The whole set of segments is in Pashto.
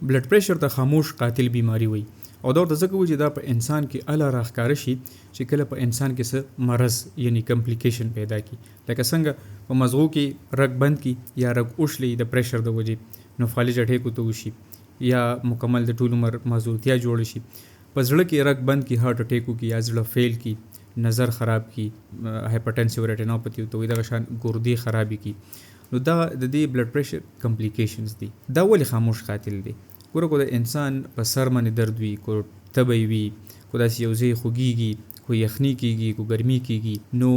بلډ پریشر ته خاموش قاتل بیماری وي او دا ورته ځکه وایي چې دا په انسان کې اله راښکاره شي چې کله په انسان کې څه مرض یعنی کمپلیکیشن پیدا کی لکه څنګه په مزغو کې رګ بند کی یا رګ وشلی د پریشر د وجې نو فالج اٹیک ته وشي یا مکمل د ټول عمر معذورتیا جوړ شي په زړه کې رګ بند کی هارت اٹیک کی یا زړه فیل کی نظر خراب کی هایپرټنسیو ریټینوپاثي ته وایي دغه شان ګردې خرابې کی نو دا د دې بلډ پریشر کمپلیکیشنز دي دا ولې خاموش قاتل دی ګوره کو د انسان په سر باندې درد وي کو تبی وي کو داسې یو ځای خوږیږي کو یخني کیږي کو ګرمي کیږي نو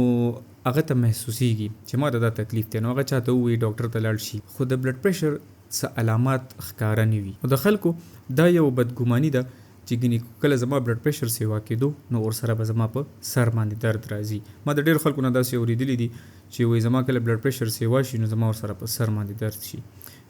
هغه ته محسوسیږي چې ما دا تکلیف دی نو هغه چاته وایي ډاکټر ته لاړ شي خو د بلډ پریشر څه علامات ښکاره نه وي او د خلکو دا یو بدګماني ده چې ګینې کله زما بلډ پریشر سیوا کېدو نو ورسره به زما په سر باندې درد راځي ما د ډېر خلکو نه داسې اورېدلي دي چې وایي زما کله بلډ پریشر سیوا شي نو زما ورسره په سر باندې درد شي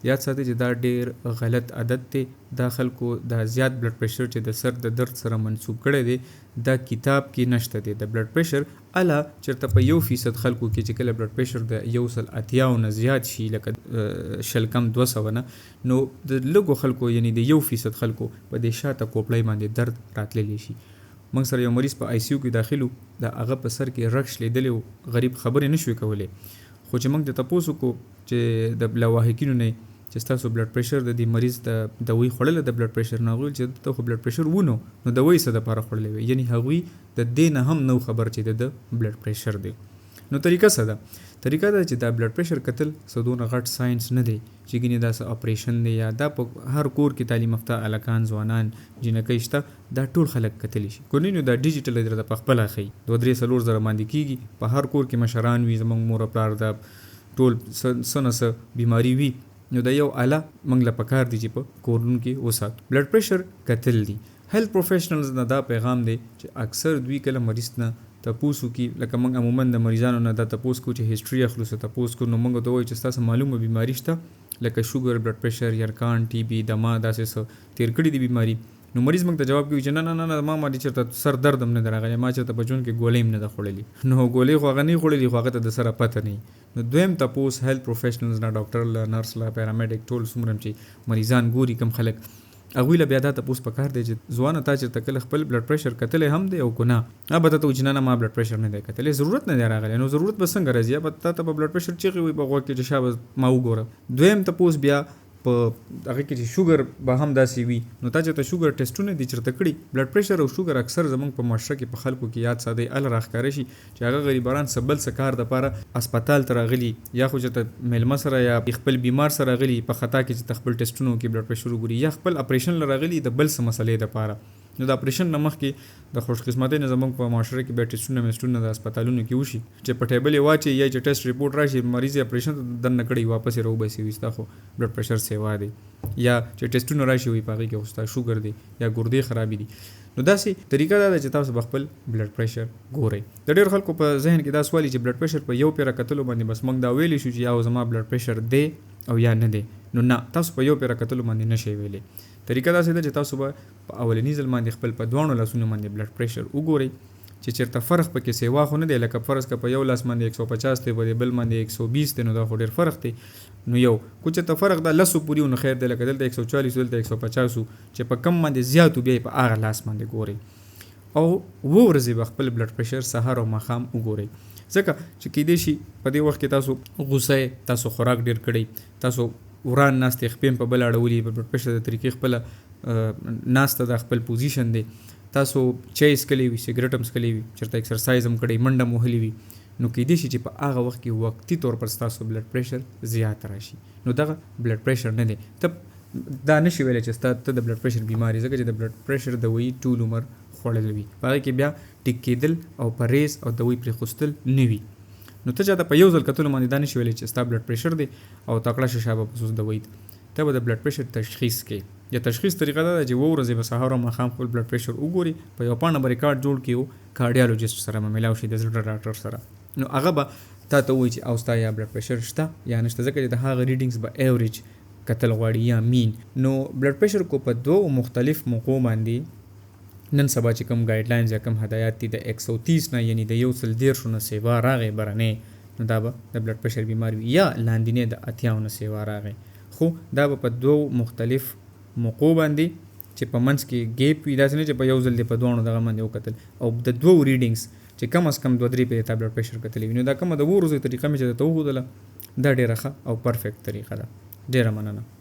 یاد ساتئ چې دا ډېر غلط عادت دی دا خلکو دا زیات بلډ پریشر چې د سر د درد سره منسوب کړی دی دا کتاب کې نشته دی د بلډ پریشر اله چېرته په 1% خلکو کې چې کله بلډ پریشر د 180 نه زیات شي لکه شل کم 200 نه نو د لږو خلکو یعنی د 1% خلکو په دې شاته کوپړۍ باندې درد راتللی شي موږ سره یو مریض په آی سی یو کې داخلو د هغه په سر کې رګ شلیدلی و غریب خبرې نشوې کولی خو چې موږ د تپوس وکړو چې د لواحقینو نه چې ستاسو بلډ پریشر د دې مریض د دوی خوړله د بلډ پریشر نه هغوی چې ته خو بلډ پریشر ونو نو دوی څه دپاره خوړلی وي یعنی هغوی د دې نه هم نو خبر چې د بلډ پریشر دی نو طریقه څه ده طریقه ده چې دا بلډ پریشر کتل څه دونه غټ ساينس نه دی چې ګینې دا څه اپریشن دی یا دا په هر کور کې تعلیم یافته هلکان ځوانان جینکۍ شته دا ټول خلک کتلی شي کو نه نو دا ډیجیټل درته په خپله ښیي 2-3 زره باندې کېږي په هر کور کې مشران وي زموږ مور پلار دا ټول څه نه څه بیماري وي نو دا یو اله موږ له پکار دي چې په کورونو کې وساتو بلډ پریشر کتل دي هیلث پروفیشنلز نه دا پیغام دی چې اکثر دوی کله مریض نه تپوسو کې لکه موږ عموما د مریضانو نه دا تپوس کو چې هیستوري اخلو څه تپوس کو نو موږ ته وایي چې ستاسو معلومه بیماری شته لکه شوګر بلډ پریشر یرکان ټي بي دما داسې څه تیر کړي دي بیماری نو مریض موږ ته جواب کوي چې نه نه نه ما چېرته سر درد هم نه دی راغلی ما چېرته په ژوند کې ګولۍ هم نه ده خوړلې نو ګولۍ خو هغه نه خوړلې خو هغه ته د سره پته نه نو دویم تپوس هیلث پروفیشنلز نه ډاکټر له نرس له پیرامیډیک ټول څومره چې مریضان ګوري کم خلک هغوی له بیا دا تپوس پکار دی چې ځوانه تا چېرته کله خپل بلډ پریشر کتلی هم دی او که نه هغه به ته وایي چې نه ما بلډ پریشر نه دی کتلی ضرورت نه دی راغلی نو ضرورت به څنګه راځي یا به تا ته به بلډ پریشر چیغې وي په غوږ کې چې شابه ما وګوره دویم تپوس بیا په هغه کې چې شوګر به هم داسې وي نو تا چېرته شوګر ټیسټونه دي چېرته کړي بلډ پریشر او شوګر اکثر زموږ په معاشره کې په خلکو کې یاد ساتئ اله راښکاره شي چې هغه غریبان څه بل څه کار دپاره اسپتال ته راغلي یا خو چېرته میلمه سره یا خپل بیمار سره راغلي په خطا کې چې خپل ټیسټونه وکړي بلډ پریشر وګوري یا خپل اپریشن له راغلي د بل څه مسلې دپاره نو د اپریشن نه مخکې د خوش قسمتۍ نه زموږ په معاشره کې بیا ټیسټونه میسټونه د اسپتالونو کې وشي چې په ټیبل یې واچي یا چې ټیسټ رپورټ راشي مریض یې اپریشن ته دننه کړی واپس یې راوباسي وایي ستا خو بلډ پریشر سیوا دی یا چې ټیسټونه راشي وایي په هغې کې خو ستا شوګر دی یا ګردې خرابې دي نو داسې طریقه دا ده چې تاسو به خپل بلډ پریشر ګورئ د ډېرو خلکو په ذهن کې دا سوال چې بلډ پریشر په یو پیره کتلو باندې بس موږ دا ویلی شو چې یا زما بلډ پریشر دی او یا نه دی نو نه تاسو په یو پیره کتلو باندې نشئ ویلی طریقه داسې ده چې تاسو به په اولني ځل باندې خپل په دواړو لاسونو باندې بلډ پریشر وګورئ چې چېرته فرق پکې سیوا خو نه دی لکه فرض که په یو لاس باندې 150 دی په بل باندې 120 دی نو دا خو ډېر فرق دی نو یو کو چېرته فرق دا لسو پورې نو خیر دی لکه دلته 140 دلته 150 چې په کم باندې زیاتو بیا په هغه لاس باندې ګورئ او اووه ورځې به خپل بلډ پریشر سهار او ماښام وګورئ ځکه چې کیدای شي په دې وخت کې تاسو غوسه تاسو خوراک ډېر کړئ تاسو وران ناستې خپې په بل اړولي په بلډ پریشر د طریقې خپله ناسته د خپل پوزیشن دی تاسو چای څکلی وي سګرټ هم څکلی وي چېرته اکسرسایز هم کړی منډه هم وهلې وي نو کیدای شي چې په هغه وخت کې وقتي طور پر ستاسو بلډ پریشر زیات راشي نو دغه بلډ پریشر نه دی ته دا نشي ویلی چې ستا ته د بلډ پریشر بیماري ځکه چې د بلډ پریشر دوایي ټول عمر خوړل وي په هغې کې بیا ټیک کېدل او پرهیز او دوایي پرېښوستل نه وي نو ته چاته په یو ځل کتلو باندې دا نشي ویلی چې ستا بلډ پریشر دی او تکړه شه شابه پسوس دوایي ته به د بلډ پریشر تشخیص کوي یا تشخیص طریقه دا ده چې اووه ورځې به سهار او ماښام خپل بلډ پریشر وګوري په یو پاڼه به ریکارډ جوړ کړي او کارډیالوجسټ سره به میلاو شي د زړه ډاکټر سره نو هغه به تا ته وایي چې او ستا یا بلډ پریشر شته یا نشته ځکه چې د هغه ریډینګز به ایوریج کتل غواړي یا مین نو بلډ پریشر کو په دوه مختلف موقعو باندې نن سبا چې کوم ګایډلاینز یا کوم هدایات دي د 130 نه یعنی د 130 نه سیوا راغی برنې نو دا به د بلډ پریشر بیمار وي یا لاندینې د 80 نه سیوا راغی خو دا به په دوه مختلف موقعو باندې چې په منځ کې ګیپ وي، داسې نه چې په یو ځل دې په دوه دغه باندې وکتل او د دوه ریډینګز چې کم از کم 2-3 په بلډ پريشر کتلی وي، نو دا کومه د ورځې طریقه مې چې ته وښودله دا ډېره ښه او پرفیکټ طریقه ده. ډېره مننه.